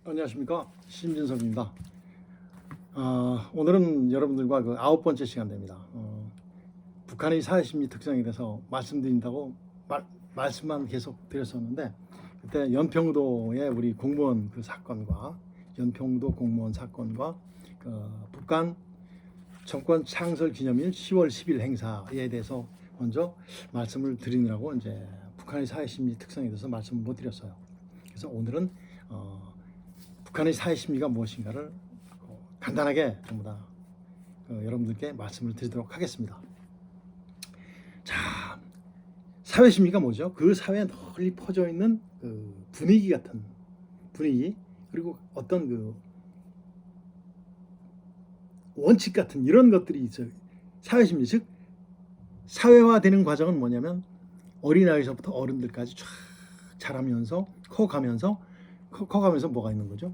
안녕하십니까, 신진섭입니다. 오늘은 여러분들과 그 9번째 시간 됩니다. 북한의 사회심리 특성에 대해서 말씀드린다고 말씀만 계속 드렸었는데, 그때 연평도의 우리 공무원 그 사건과 연평도 공무원 사건과 북한 정권 창설 기념일 10월 10일 행사에 대해서 먼저 말씀을 드리느라고 이제 북한의 사회심리 특성에 대해서 말씀을 못 드렸어요. 그래서 오늘은 북한의 사회심리가 무엇인가를 간단하게 전부 다 여러분들께 말씀을 드리도록 하겠습니다. 자, 사회심리가 뭐죠? 그 사회에 널리 퍼져 있는 그 분위기 같은 분위기, 그리고 어떤 그 원칙 같은 이런 것들이 있어요. 사회심리, 즉 사회화되는 과정은 뭐냐면 어린아이서부터 어른들까지 쫙 자라면서 커가면서 뭐가 있는 거죠?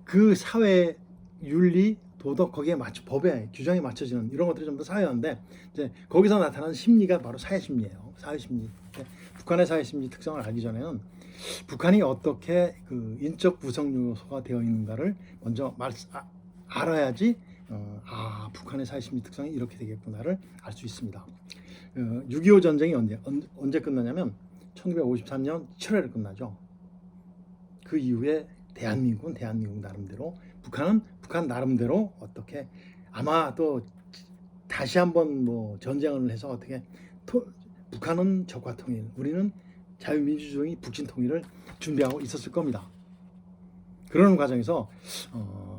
그 사회 윤리, 도덕, 거기에 맞춰 법에 규정에 맞춰지는 이런 것들이 전부 사회화인데, 이제 거기서 나타나는 심리가 바로 사회심리예요. 사회심리. 북한의 사회심리 특성을 알기 전에는 북한이 어떻게 그 인적 구성 요소가 되어 있는가를 먼저 알아야지 북한의 사회심리 특성이 이렇게 되겠구나를 알 수 있습니다. 6.25 전쟁이 언제 끝나냐면 1953년 7월에 끝나죠. 그 이후에 대한민국 나름대로, 북한 나름대로 어떻게 아마 또 다시 한번 뭐 전쟁을 해서 어떻게 북한은 적화 통일, 우리는 자유민주주의 북진 통일을 준비하고 있었을 겁니다. 그러는 과정에서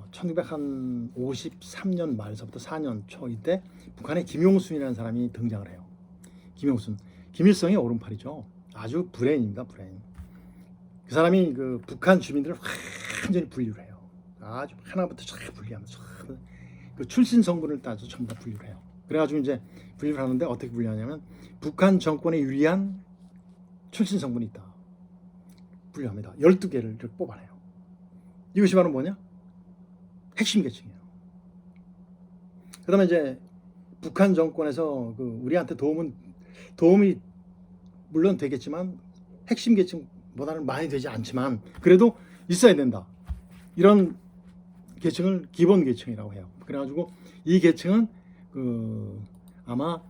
1953년 말서부터 4년 초 이때 북한에 김용순이라는 사람이 등장을 해요. 김용순, 김일성의 오른팔이죠. 아주 브레인입니다, 브레인. 그 사람이 그 북한 주민들을 완전히 분류를 해요. 아주 하나부터 쫙 분리하면서 그 출신 성분을 따져 전부 다 분류를 해요. 그래가지고 이제 분류를 하는데 어떻게 분류하냐면 북한 정권에 유리한 출신 성분이 있다. 분류합니다. 12개를 뽑아내요. 이것이 바로 뭐냐? 핵심 계층이에요. 그 다음에 이제 북한 정권에서 그 우리한테 도움이 물론 되겠지만 핵심 계층보다는 많이 되지 않지만 그래도 있어야 된다. 이런 계층을 기본 계층이라고 해요. 그래가지고 이 계층은 아마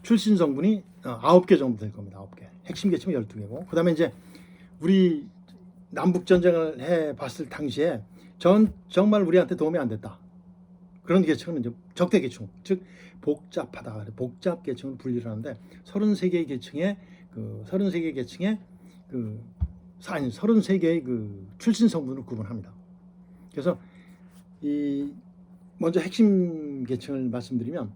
출신 성분이 9개 정도 될 겁니다. 9개. 핵심 계층은 12개고. 그 다음에 이제 우리 남북 전쟁을 해 봤을 당시에 정말 우리한테 도움이 안 됐다. 그런 계층은 이제 적대 계층, 즉 복잡하다. 복잡 계층을 분리를 하는데 33개의 계층에 33개의 그 출신 성분을 구분합니다. 그래서 먼저 핵심 계층을 말씀드리면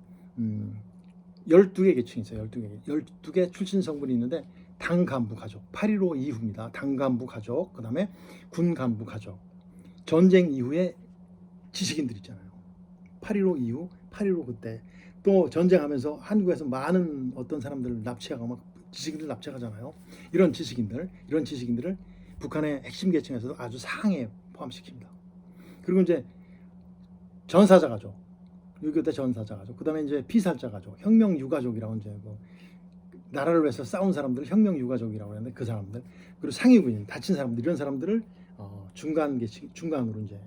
12개 계층이 있어요. 12개 출신 성분이 있는데 당 간부 가족, 8.15 이후입니다. 당 간부 가족, 그 다음에 군 간부 가족, 전쟁 이후에 지식인들 있잖아요. 8.15 이후, 8.15 그때 또 전쟁하면서 한국에서 많은 어떤 사람들을 납치하고 막 지식인들 납치하잖아요. 이런 지식인들을 북한의 핵심 계층에서도 아주 상에 포함시킵니다. 그리고 이제 전사자 가족, 6.25 때 전사자 가족, 그 다음에 이제 피살자 가족, 혁명 유가족이라고 이제 나라를 위해서 싸운 사람들을 혁명 유가족이라고 하는데 그 사람들, 그리고 상위 군인, 다친 사람들, 이런 사람들을 중간으로 이제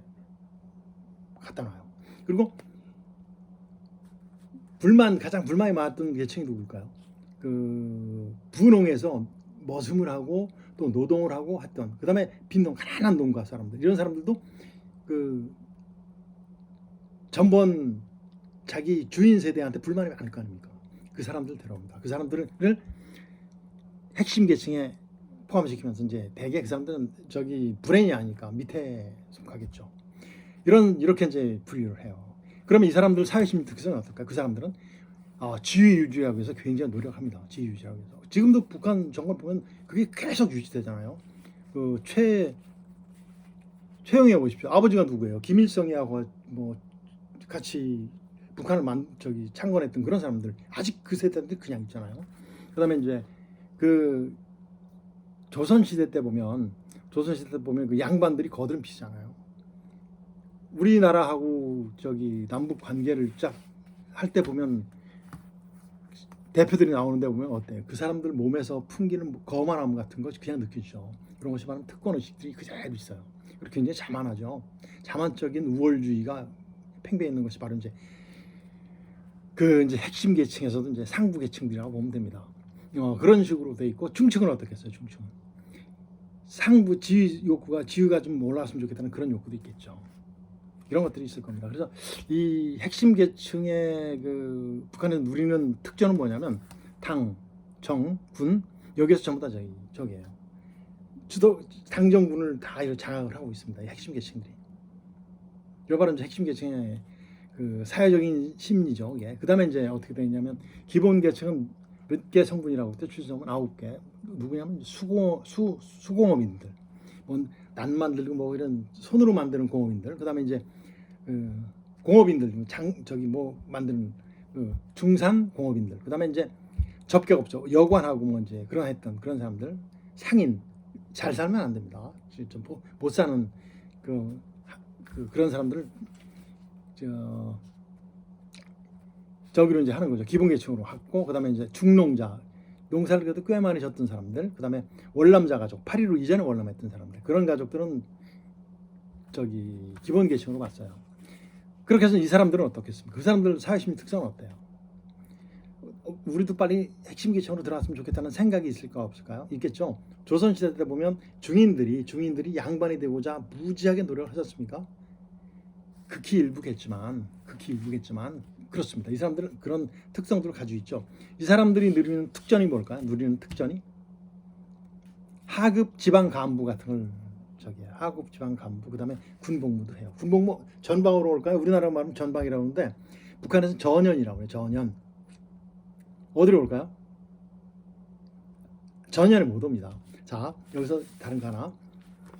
갖다 놔요. 그리고 가장 불만이 많았던 계층이 누굴까요? 그 분홍에서 머슴을 하고 또 노동을 하고 했던, 그 다음에 빈농, 가난한 농가 사람들, 이런 사람들도 그 전번 자기 주인 세대한테 불만이 많을 거 아닙니까? 그 사람들 데려옵니다. 그 사람들을 핵심 계층에 포함시키면서 이제 대개 그 사람들은 브레인이 아니까 밑에 속하겠죠. 이렇게 이제 분류를 해요. 그러면 이 사람들 사회심리 특성은 어떨까요? 그 사람들은 지위 유지하기 위해서 굉장히 노력합니다. 지위 유지하기 위해서. 지금도 북한 정권 보면 그게 계속 유지되잖아요. 그 최영애 보십시오. 아버지가 누구예요? 김일성이하고 뭐 같이 북한을 창건했던 그런 사람들, 아직 그 세대들 그냥 있잖아요. 그다음에 이제 그 조선시대 때 보면 그 양반들이 거드름 피잖아요. 우리나라하고 남북 관계를 쫙 할 때 보면 대표들이 나오는데 보면 어때요? 그 사람들 몸에서 풍기는 거만함 같은 것이 그냥 느껴지죠. 그런 것이 말하면 특권 의식들이 그대로 있어요. 그리고 굉장히 자만하죠. 자만적인 우월주의가 팽배해 있는 것이 바로 이제 이제 핵심 계층에서도 이제 상부 계층들이라고 보면 됩니다. 그런 식으로 돼 있고, 중층은 어떻겠어요? 중층은 상부 지위가 좀 올라왔으면 좋겠다는 그런 욕구도 있겠죠. 이런 것들이 있을 겁니다. 그래서 이 핵심 계층의 북한에서 누리는 특징은 뭐냐면 당, 정, 군 여기에서 전부 다 저기예요. 주도 당정군을 다 장악을 하고 있습니다. 이 핵심 계층들이. 이거 바로 이제 핵심 계층의 사회적인 심리죠. 예. 그다음에 이제 어떻게 되냐면 기본 계층은 몇 개 성분이라고 했죠. 출생은 9개. 누구냐면 수공업인들. 난 만들고 뭐 이런 손으로 만드는 공업인들. 그다음에 이제 공업인들 만드는 중산 공업인들. 그다음에 이제 접객업죠. 여관하고 뭐 이제 그런 사람들. 상인 잘 살면 안 됩니다. 좀 못 사는 그런 사람들을 저기로 이제 하는 거죠. 기본 계층으로 하고, 그다음에 이제 중농자, 농사를 그래도 꽤 많이 졌던 사람들, 그다음에 월남자 가족, 8.15 이전에 월남했던 사람들, 그런 가족들은 기본 계층으로 봤어요. 그렇게 해서 이 사람들은 어떻겠습니까? 그 사람들 사회심리 특성은 어때요? 우리도 빨리 핵심 계층으로 들어왔으면 좋겠다는 생각이 있을까 없을까요? 있겠죠. 조선시대 때 보면 중인들이 양반이 되고자 무지하게 노력을 하셨습니까? 극히 일부겠지만 그렇습니다. 이 사람들은 그런 특성들을 가지고 있죠. 이 사람들이 누리는 특전이 뭘까요? 하급 지방 간부 같은 걸 하급 지방 간부, 그다음에 군복무도 해요. 군복무 전방으로 올까요? 우리나라 말하면 전방이라고 하는데 북한에서는 전연이라고 해요. 전연. 어디로 올까요? 전연에 못 옵니다. 자, 여기서 다른 거 하나.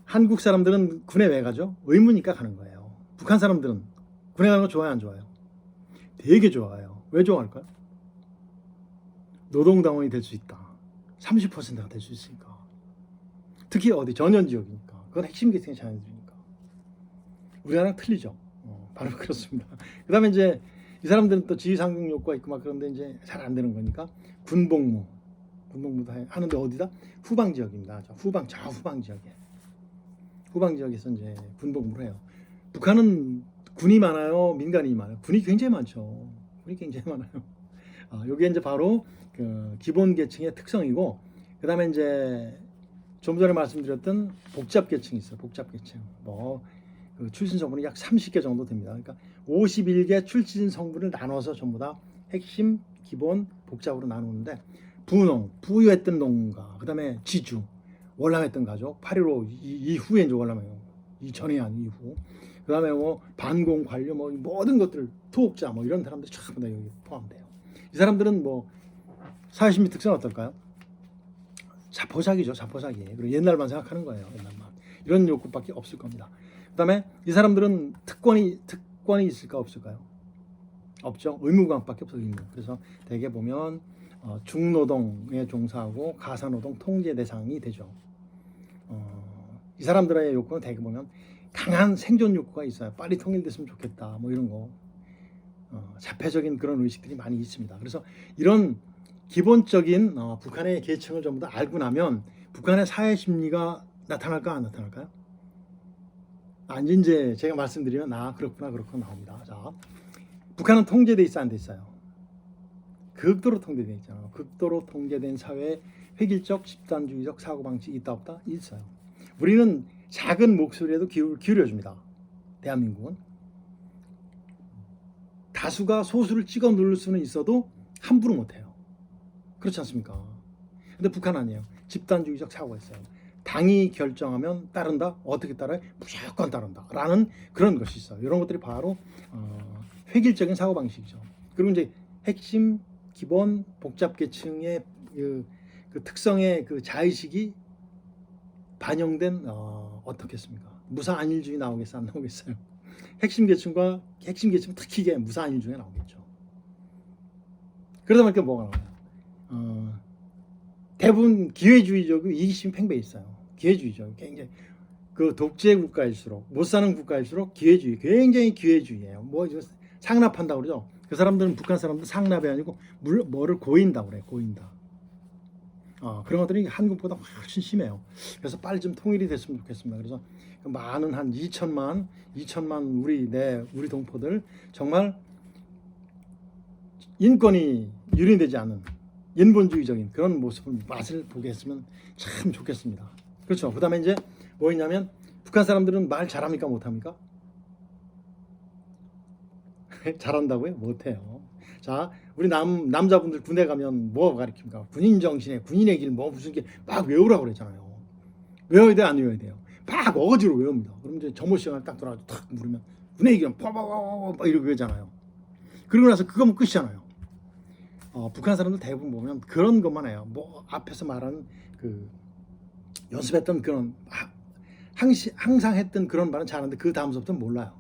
한국 사람들은 군에 왜 가죠? 의무니까 가는 거예요. 북한 사람들은 군에 가는 거 좋아요, 안 좋아요? 되게 좋아요. 왜 좋아할까요? 노동당원이 될 수 있다. 30%가 될 수 있으니까. 특히 어디 전연 지역이니까. 그건 핵심 계층의 자녀들이니까. 우리나라랑 틀리죠. 바로 그렇습니다. 그 다음에 이제 이 사람들은 또 지휘상경 욕구가 있고 막 그런데 이제 잘 안 되는 거니까 군복무도 하는데 어디다? 후방 지역입니다. 후방 지역에. 후방 지역에서 이제 군복무를 해요. 북한은 군이 많아요, 민간인이 많아요? 군이 굉장히 많죠. 여기 이제 바로 기본 계층의 특성이고, 그 다음에 이제 좀 전에 말씀드렸던 복잡 계층이 있어요. 복잡 계층. 출신 성분이 약 30개 정도 됩니다. 그러니까 51개 출신 성분을 나눠서 전부 다 핵심, 기본, 복잡으로 나누는데, 부유했던 농가, 그 다음에 지주, 월남했던 가족, 8.15 이후에 이제 월남해요. 전해안 이후. 그 다음에 반공 관료, 모든 것들, 투옥자, 이런 사람들이 전부 다 여기 포함돼요. 이 사람들은 사회심리 특성은 어떨까요? 자포자기죠, 자포자기. 그리고 옛날만 생각하는 거예요, 옛날만. 이런 욕구밖에 없을 겁니다. 그 다음에 이 사람들은 특권이 있을까 없을까요? 없죠. 의무감밖에 없어요, 의무. 그래서 대개 보면 중노동에 종사하고 가사노동 통제 대상이 되죠. 이 사람들의 욕구는 대개 보면 강한 생존 욕구가 있어요. 빨리 통일됐으면 좋겠다, 이런 거. 자폐적인 그런 의식들이 많이 있습니다. 그래서 이런 기본적인 북한의 계층을 전부 다 알고 나면 북한의 사회 심리가 나타날까 안 나타날까요? 이제 제가 말씀드리면 그렇구나 나옵니다. 자, 북한은 통제돼 있어, 안 돼 있어요? 극도로 통제돼 있잖아요. 극도로 통제된 사회에 획일적 집단주의적 사고방식이 있다 없다? 있어요. 우리는 작은 목소리에도 기울여줍니다. 대한민국은. 다수가 소수를 찍어 누를 수는 있어도 함부로 못해요. 그렇지 않습니까? 근데 북한 아니에요. 집단주의적 사고가 있어요. 당이 결정하면 따른다? 어떻게 따라요? 무조건 따른다 라는 그런 것이 있어요. 이런 것들이 바로 획일적인 사고방식이죠. 그리고 이제 핵심, 기본, 복잡계층의 그 특성의 자의식이 반영된 어떻겠습니까? 무사안일주의 나오겠어요? 안 나오겠어요? 핵심 계층 특히 무사안일주의가 나오겠죠. 그러다 보니까 뭐가 나와요? 대부분 기회주의적이고 이기심이 팽배해 있어요. 기회주의죠. 굉장히 독재 국가일수록, 못 사는 국가일수록 굉장히 기회주의예요. 상납한다고 그러죠. 그 사람들은 북한 사람들 상납이 아니고 뭐를 고인다고 그래. 고인다. 그런 것들이 한국보다 훨씬 심해요. 그래서 빨리 좀 통일이 됐으면 좋겠습니다. 그래서 많은 한 2천만 우리 동포들 정말 인권이 유린되지 않은 인본주의적인 그런 모습을 맛을 보게 했으면 참 좋겠습니다. 그렇죠. 그다음에 이제 뭐 있냐면 북한 사람들은 말 잘합니까 못합니까? 잘한다고요? 못해요. 자, 우리 남자분들 군대 가면 뭐 가르칩니까? 군인 정신에 군인의 길 뭐 무슨 게 막 외우라고 그랬잖아요. 외워야 돼, 안 외워야 돼요? 막 어거지로 외웁니다. 그럼 이제 점호 시간을 딱 돌아가지고 탁 물으면 군의 길 막 이러고 그러잖아요. 그러고 나서 그거면 끝이잖아요. 북한 사람들 대부분 보면 그런 것만 해요. 뭐 앞에서 말하는 그 연습했던 그런 항상 했던 그런 말은 잘하는데 그 다음부터는 몰라요.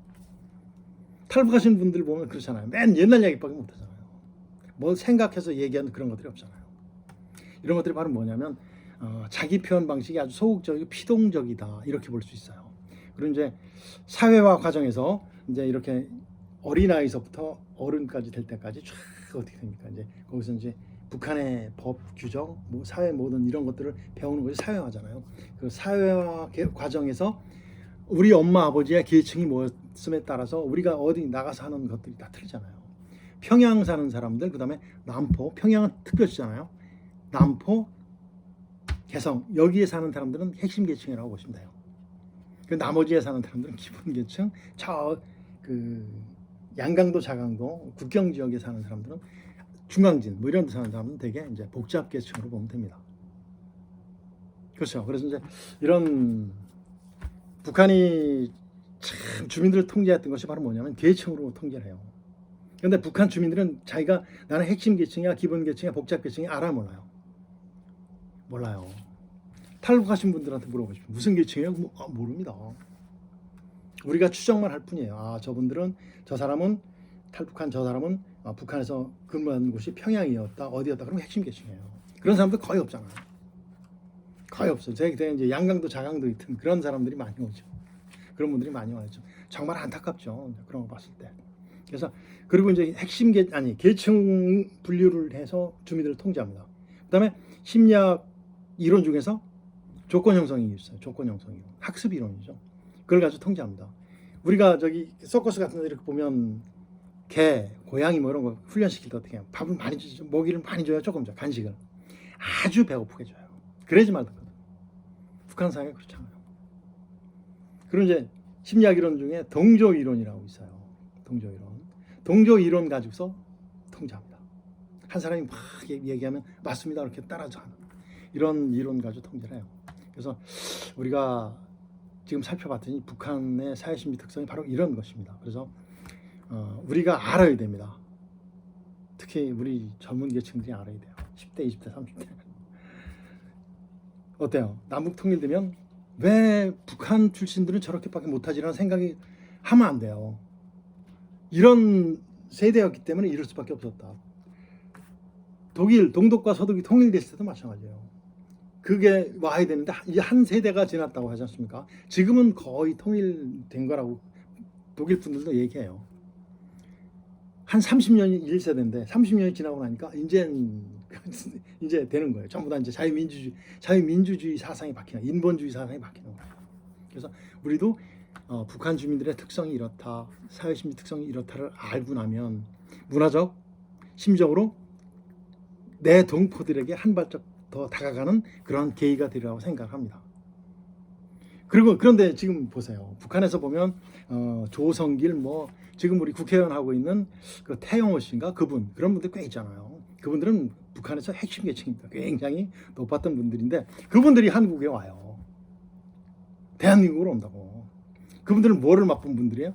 탈북하신 분들 보면 그렇잖아요. 맨 옛날 얘기밖에 못하잖아요. 뭐 생각해서 얘기하는 그런 것들이 없잖아요. 이런 것들이 바로 뭐냐면 자기 표현 방식이 아주 소극적이고 피동적이다 이렇게 볼 수 있어요. 그리고 이제 사회화 과정에서 이제 이렇게 어린아이서부터 어른까지 될 때까지 쫙 어떻게 됩니까? 이제 거기서 이제 북한의 법 규정, 뭐 사회 모든 이런 것들을 배우는 것이 사회화잖아요. 그 사회화 과정에서 우리 엄마 아버지의 계층이 뭐였음에 따라서 우리가 어디 나가서 하는 것들이 다 틀리잖아요. 평양 사는 사람들, 그다음에 남포, 평양은 특별시잖아요. 남포, 개성 여기에 사는 사람들은 핵심 계층이라고 보시면 돼요. 그 나머지에 사는 사람들은 기본 계층, 그 양강도, 자강도, 국경 지역에 사는 사람들은 중앙진 뭐 이런 데 사는 사람은 되게 이제 복잡 계층으로 보면 됩니다. 그렇죠. 그래서 이제 이런 북한이 참 주민들을 통제했던 것이 바로 뭐냐면 계층으로 통제를 해요. 그런데 북한 주민들은 자기가 나는 핵심 계층이야, 기본 계층이야, 복잡 계층이 알아 몰라요. 몰라요. 탈북하신 분들한테 물어보십시오. 무슨 계층이에요? 모릅니다. 우리가 추정만 할 뿐이에요. 저분들은 저 사람은 탈북한 저 사람은 북한에서 근무하는 곳이 평양이었다, 어디였다. 그러면 핵심 계층이에요. 그런 사람들 거의 없잖아요. 거의 없어요. 제가 이제 양강도 자강도 있던 그런 사람들이 많이 오죠. 그런 분들이 많이 와죠. 정말 안타깝죠. 그런 거 봤을 때. 그래서 그리고 이제 핵심 계층 분류를 해서 주민들을 통제합니다. 그다음에 심리학 이론 중에서 조건 형성이 있어요. 조건 형성 이론. 학습 이론이죠. 그걸 가지고 통제합니다. 우리가 저기 서커스 같은 데 이렇게 보면 개, 고양이 뭐 이런 거 훈련시킬 때 어떻게 해요? 밥을 많이 주죠. 먹이를 많이 줘요. 조금 줘. 간식을. 아주 배고프게 줘요. 그러지 말거든. 북한 사회가 그렇잖아요. 그리고 이제 심리학 이론 중에 동조 이론이라고 있어요. 동조 이론. 동조 이론 가지고서 통제합니다. 한 사람이 막 얘기하면 맞습니다. 이렇게 따라서 하는 이런 이론 가지고 통제를 해요. 그래서 우리가 지금 살펴봤더니 북한의 사회심리 특성이 바로 이런 것입니다. 그래서 우리가 알아야 됩니다. 특히 우리 젊은 계층들이 알아야 돼요. 10대, 20대, 30대. 어때요? 남북 통일되면 왜 북한 출신들은 저렇게밖에 못하지라는 생각이 하면 안 돼요. 이런 세대였기 때문에 이럴 수밖에 없었다. 독일, 동독과 서독이 통일됐을 때도 마찬가지예요. 그게 와야 되는데 이제 한 세대가 지났다고 하지 않습니까? 지금은 거의 통일된 거라고 독일 분들도 얘기해요. 한 30년이 1세대인데 30년이 지나고 나니까 이제 되는 거예요. 전부 다 이제 자유민주주의 사상이 바뀌는, 인본주의 사상이 바뀌는 거예요. 그래서 우리도 북한 주민들의 특성이 이렇다, 사회심리 특성이 이렇다를 알고 나면 문화적, 심적으로 내 동포들에게 한 발짝 더 다가가는 그런 계기가 되리라고 생각합니다. 그런데 지금 보세요. 북한에서 보면 조성길 뭐 지금 우리 국회의원 하고 있는 그 태영호 씨인가 그런 분들 꽤 있잖아요. 그분들은 북한에서 핵심 계층입니다. 굉장히 높았던 분들인데 그분들이 한국에 와요. 대한민국으로 온다고. 그분들은 뭐를 맛본 분들이에요?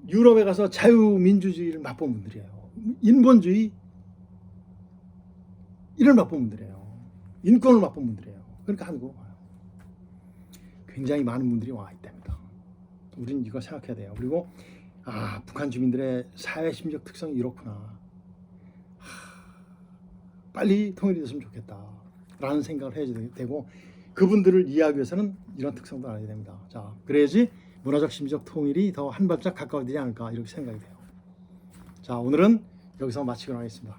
유럽에 가서 자유민주주의를 맛본 분들이에요. 인본주의 이를 맛본 분들이에요. 인권을 맛본 분들이에요. 그러니까 한국으로 와요. 굉장히 많은 분들이 와 있답니다. 우리는 이거 생각해야 돼요. 그리고 북한 주민들의 사회심리적 특성이 이렇구나. 빨리 통일이 됐으면 좋겠다 라는 생각을 해야 되고 그분들을 이해하기 위해서는 이런 특성도 알아야 됩니다. 자, 그래야지 문화적 심리적 통일이 더 한 발짝 가까워지지 않을까 이렇게 생각이 돼요. 자. 자, 오늘은 여기서 마치도록 하겠습니다.